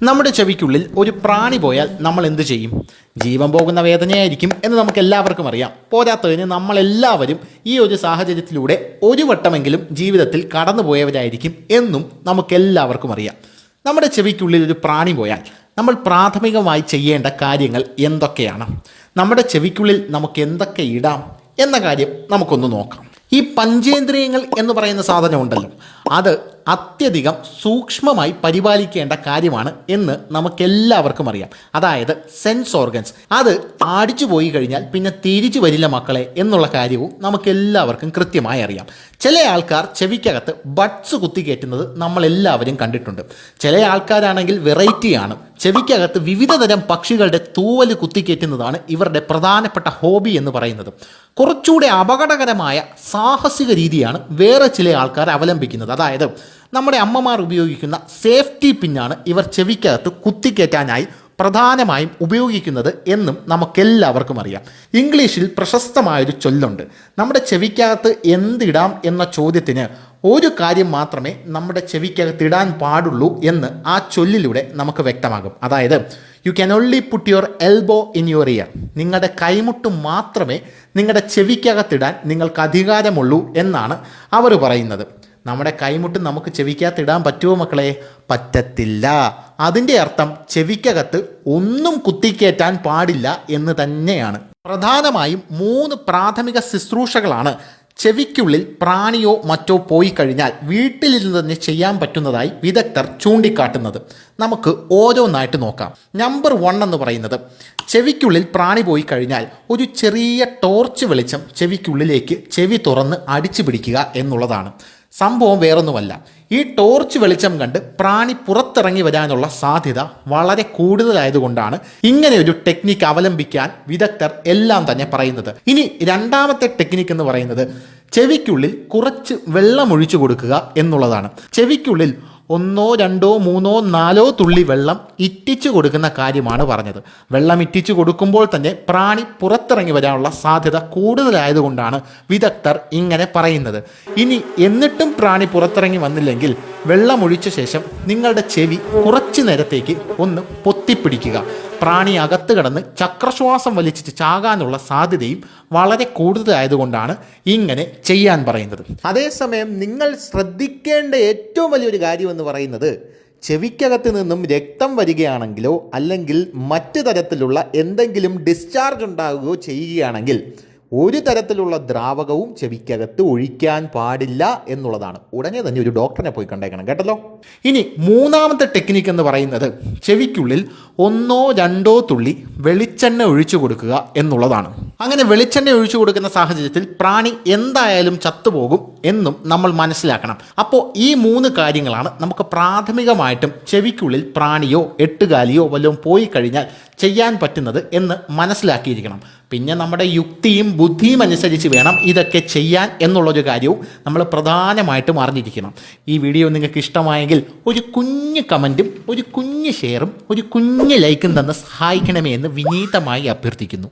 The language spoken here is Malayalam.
നമ്മുടെ ചെവിക്കുള്ളിൽ ഒരു പ്രാണി പോയാൽ നമ്മൾ എന്ത് ചെയ്യും? ജീവൻ പോകുന്ന വേദനയായിരിക്കും എന്ന് നമുക്ക് എല്ലാവർക്കും അറിയാം. പോരാത്തതിന് നമ്മളെല്ലാവരും ഈ ഒരു സാഹചര്യത്തിലൂടെ ഒരു വട്ടമെങ്കിലും ജീവിതത്തിൽ കടന്നുപോയവരായിരിക്കും എന്നും നമുക്കെല്ലാവർക്കും അറിയാം. നമ്മുടെ ചെവിക്കുള്ളിൽ ഒരു പ്രാണി പോയാൽ നമ്മൾ പ്രാഥമികമായി ചെയ്യേണ്ട കാര്യങ്ങൾ എന്തൊക്കെയാണ്? നമ്മുടെ ചെവിക്കുള്ളിൽ നമുക്ക് എന്തൊക്കെ ഇടാം എന്ന കാര്യം നമുക്കൊന്ന് നോക്കാം. ഈ പഞ്ചേന്ദ്രിയങ്ങൾ എന്ന് പറയുന്ന സാധനം ഉണ്ടല്ലോ, അത് അത്യധികം സൂക്ഷ്മമായി പരിപാലിക്കേണ്ട കാര്യമാണ് എന്ന് നമുക്കെല്ലാവർക്കും അറിയാം. അതായത് സെൻസ് ഓർഗൻസ്, അത് അടിച്ചു പോയി കഴിഞ്ഞാൽ പിന്നെ തിരിച്ചു വരില്ല മക്കളെ എന്നുള്ള കാര്യവും നമുക്കെല്ലാവർക്കും കൃത്യമായി അറിയാം. ചില ആൾക്കാർ ചെവിക്കകത്ത് ബഡ്സ് കുത്തിക്കയറ്റുന്നത് നമ്മളെല്ലാവരും കണ്ടിട്ടുണ്ട്. ചില ആൾക്കാരാണെങ്കിൽ വെറൈറ്റിയാണ്, ചെവിക്കകത്ത് വിവിധ തരം പക്ഷികളുടെ തൂവൽ കുത്തിക്കയറ്റുന്നതാണ് ഇവരുടെ പ്രധാനപ്പെട്ട ഹോബി എന്ന് പറയുന്നത്. കുറച്ചുകൂടെ അപകടകരമായ സാഹസിക രീതിയാണ് വേറെ ചില ആൾക്കാർ അവലംബിക്കുന്നത്. അതായത് നമ്മുടെ അമ്മമാർ ഉപയോഗിക്കുന്ന സേഫ്റ്റി പിന്നാണ് ഇവർ ചെവിക്കകത്ത് കുത്തിക്കയറ്റാനായി പ്രധാനമായും ഉപയോഗിക്കുന്നത് എന്നും നമുക്കെല്ലാവർക്കും അറിയാം. ഇംഗ്ലീഷിൽ പ്രശസ്തമായൊരു ചൊല്ലുണ്ട്, നമ്മുടെ ചെവിക്കകത്ത് എന്തിടാം എന്ന ചോദ്യത്തിന് ഒരു കാര്യം മാത്രമേ നമ്മുടെ ചെവിക്കകത്ത് ഇടാൻ പാടുള്ളൂ എന്ന് ആ ചൊല്ലിലൂടെ നമുക്ക് വ്യക്തമാകും. അതായത് you can only put your elbow in your year. നിങ്ങളുടെ കൈമുട്ട് മാത്രമേ നിങ്ങളുടെ ചെവിക്കകത്തിടാൻ നിങ്ങൾക്ക് അധികാരമുള്ളൂ എന്നാണ് അവർ പറയുന്നത്. നമ്മുടെ കൈമുട്ട് നമുക്ക് ചെവിക്കകത്തിടാൻ പറ്റുമോ മക്കളെ? പറ്റത്തില്ല. അതിൻ്റെ അർത്ഥം ചെവിക്കകത്ത് ഒന്നും കുത്തിക്കയറ്റാൻ പാടില്ല എന്ന് തന്നെയാണ്. പ്രധാനമായും 3 പ്രാഥമിക ശുശ്രൂഷകളാണ് ചെവിക്കുള്ളിൽ പ്രാണിയോ മറ്റോ പോയി കഴിഞ്ഞാൽ വീട്ടിലിരുന്ന് തന്നെ ചെയ്യാൻ പറ്റുന്നതായി വിദഗ്ധർ ചൂണ്ടിക്കാട്ടുന്നത്. നമുക്ക് ഓരോന്നായിട്ട് നോക്കാം. നമ്പർ 1 എന്ന് പറയുന്നത്, ചെവിക്കുള്ളിൽ പ്രാണി പോയി കഴിഞ്ഞാൽ ഒരു ചെറിയ ടോർച്ച് വെളിച്ചം ചെവിക്കുള്ളിലേക്ക് ചെവി തുറന്ന് അടിച്ചു പിടിക്കുക എന്നുള്ളതാണ്. സംഭവം വേറൊന്നുമല്ല, ഈ ടോർച്ച് വെളിച്ചം കണ്ട് പ്രാണി പുറത്തിറങ്ങി വരാനുള്ള സാധ്യത വളരെ കൂടുതലായതുകൊണ്ടാണ് ഇങ്ങനെ ഒരു ടെക്നിക്ക് അവലംബിക്കാൻ വിദഗ്ധർ എല്ലാം തന്നെ പറയുന്നത്. ഇനി രണ്ടാമത്തെ ടെക്നിക്ക് എന്ന് പറയുന്നത്, ചെവിക്കുള്ളിൽ കുറച്ച് വെള്ളം ഒഴിച്ചു കൊടുക്കുക എന്നുള്ളതാണ്. ചെവിക്കുള്ളിൽ 1, 2, 3, 4 തുള്ളി വെള്ളം ഇറ്റിച്ചു കൊടുക്കുന്ന കാര്യമാണ് പറഞ്ഞത്. വെള്ളം ഇറ്റിച്ചു കൊടുക്കുമ്പോൾ തന്നെ പ്രാണി പുറത്തിറങ്ങി വരാനുള്ള സാധ്യത കൂടുതലായതുകൊണ്ടാണ് വിദഗ്ധർ ഇങ്ങനെ പറയുന്നത്. ഇനി എന്നിട്ടും പ്രാണി പുറത്തിറങ്ങി വന്നില്ലെങ്കിൽ വെള്ളമൊഴിച്ച ശേഷം നിങ്ങളുടെ ചെവി കുറച്ചു നേരത്തേക്ക് ഒന്ന് പൊത്തിപ്പിടിക്കുക. പ്രാണി അകത്ത് കിടന്ന് ചക്രശ്വാസം വലിച്ചിട്ട് ചാകാനുള്ള സാധ്യതയും വളരെ കൂടുതലായതുകൊണ്ടാണ് ഇങ്ങനെ ചെയ്യാൻ പറയുന്നത്. അതേസമയം നിങ്ങൾ ശ്രദ്ധിക്കേണ്ട ഏറ്റവും വലിയൊരു കാര്യം എന്ന് പറയുന്നത്, ചെവിക്കകത്ത് നിന്നും രക്തം വരികയാണെങ്കിലോ അല്ലെങ്കിൽ മറ്റു തരത്തിലുള്ള എന്തെങ്കിലും ഡിസ്ചാർജ് ഉണ്ടാകുകയോ ചെയ്യുകയാണെങ്കിൽ ഒരു തരത്തിലുള്ള ദ്രാവകവും ചെവിക്കകത്ത് ഒഴിക്കാൻ പാടില്ല എന്നുള്ളതാണ്. ഉടനെ തന്നെ ഒരു ഡോക്ടറിനെ പോയി കണ്ടേക്കണം കേട്ടല്ലോ. ഇനി മൂന്നാമത്തെ ടെക്നിക്ക് എന്ന് പറയുന്നത്, ചെവിക്കുള്ളിൽ 1, 2 തുള്ളി വെളിച്ചെണ്ണ ഒഴിച്ചു കൊടുക്കുക എന്നുള്ളതാണ്. അങ്ങനെ വെളിച്ചെണ്ണ ഒഴിച്ചു കൊടുക്കുന്ന സാഹചര്യത്തിൽ പ്രാണി എന്തായാലും ചത്തുപോകും എന്നും നമ്മൾ മനസ്സിലാക്കണം. അപ്പോൾ ഈ 3 കാര്യങ്ങളാണ് നമുക്ക് പ്രാഥമികമായിട്ടും ചെവിക്കുള്ളിൽ പ്രാണിയോ എട്ടുകാലിയോ വല്ലതും പോയി കഴിഞ്ഞാൽ ചെയ്യാൻ പറ്റുന്നത് എന്ന് മനസ്സിലാക്കിയിരിക്കണം. പിന്നെ നമ്മുടെ യുക്തിയും ബുദ്ധിയും അനുസരിച്ച് വേണം ഇതൊക്കെ ചെയ്യാൻ എന്നുള്ളൊരു കാര്യവും നമ്മൾ പ്രധാനമായിട്ടും അറിഞ്ഞിരിക്കണം. ഈ വീഡിയോ നിങ്ങൾക്ക് ഇഷ്ടമായെങ്കിൽ ഒരു കുഞ്ഞ് കമൻറ്റും ഒരു കുഞ്ഞ് ഷെയറും ഒരു കുഞ്ഞ് ലൈക്കും തന്ന് സഹായിക്കണമേ എന്ന് വിനീതമായി അഭ്യർത്ഥിക്കുന്നു.